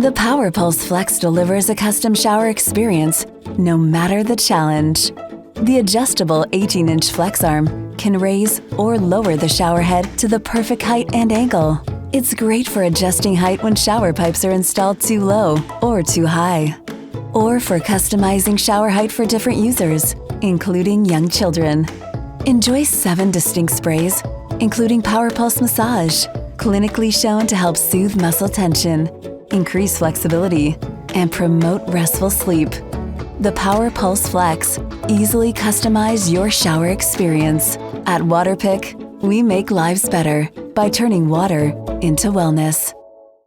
The Power Pulse Flex delivers a custom shower experience, no matter the challenge. The adjustable 18-inch flex arm can raise or lower the shower head to the perfect height and angle. It's great for adjusting height when shower pipes are installed too low or too high, or for customizing shower height for different users, including young children. Enjoy 7 distinct sprays, including Power Pulse Massage, clinically shown to help soothe muscle tension, increase flexibility, and promote restful sleep. The Power Pulse Flex. Easily customize your shower experience. At Waterpik, we make lives better by turning water into wellness.